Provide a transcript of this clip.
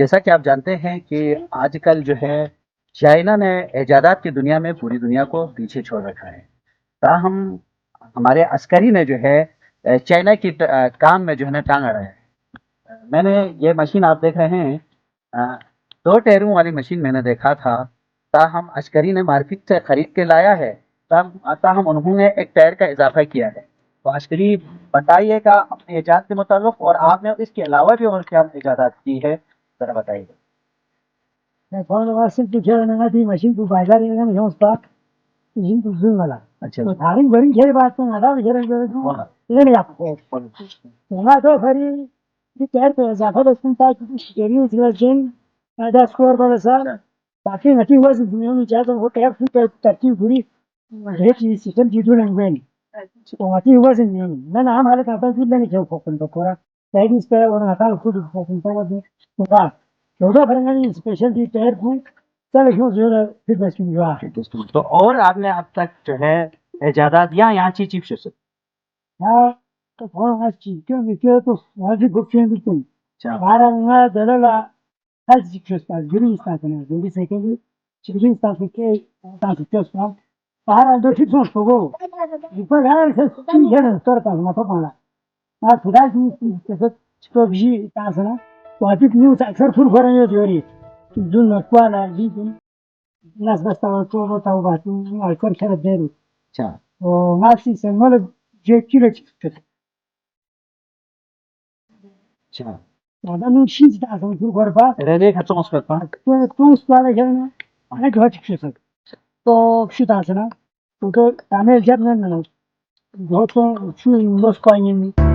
जैसा कि आप जानते हैं कि आजकल जो है चाइना ने इजादात की दुनिया में पूरी दुनिया को पीछे छोड़ रखा है। ताहम हमारे अस्करी ने जो है चाइना की काम में जो है ना टांग अड़ा है। मैंने ये मशीन आप देख रहे हैं, अ, 2 टायरों वाली मशीन मैंने देखा था। ताहम अस्करी ने मार्केट से खरीद के लाया है। ताहम उन्होंने एक टायर का इजाफा किया है। तो अस्करी बताइएगा अपने इजाद के मुताबिक, और आपने इसके अलावा भी और क्या इजादात की है, ज़रा बताइए। Quando você tiver na de machine do bazar ele não está indo junto lá. अच्छा। तो थारी बड़ी खेल बात तो ना विचार कर तू ले नहीं आपको ना तो फरी ये क्या तो जाफर उसने था कि शेरी उसका जिन 10 स्कोर पर सर बाकी नटी हुआ से दुनिया में जाता वो टैप की तरकीब पूरी रेट सिस्टम जीतू नहीं हुए तो आती हुआ से नहीं मैं नाम हाले खाता फिर नहीं खेल फोकन तो पूरा साइड इस पे और नाता खुद फोकन तो वो चौदह फरवरी स्पेशल दी टायर को चल क्यों जो है फिर बस जो है तो और आपने अब तक जो है इजादात या यहाँ चीफ से हाँ तो फोन अच्छी क्यों क्यों तो आज गुप्त भी तुम अच्छा। बारह ना दलला आज जिक्स पास गिरी स्टार्ट ना गिरी सेकंड गिरी स्टार्ट के स्टार्ट के स्टार्ट बारह दो ठीक सोच को ऊपर है से तीन जन स्तर का ना तो पाला ना खुदा की कैसे तो भी तासना तो अभी न्यूज़ अक्सर फुल हो रही है जोरी जो नटवा ना जी nas bastava todo tau batu al cor cara deru अच्छा। o masi se mole je kile chifte अच्छा। ada nu shinz da so kur gorba रहने खर्चों में उसका tu stale jana ane gwa chifte to shita sana to tamel jabna na go to chu los koinin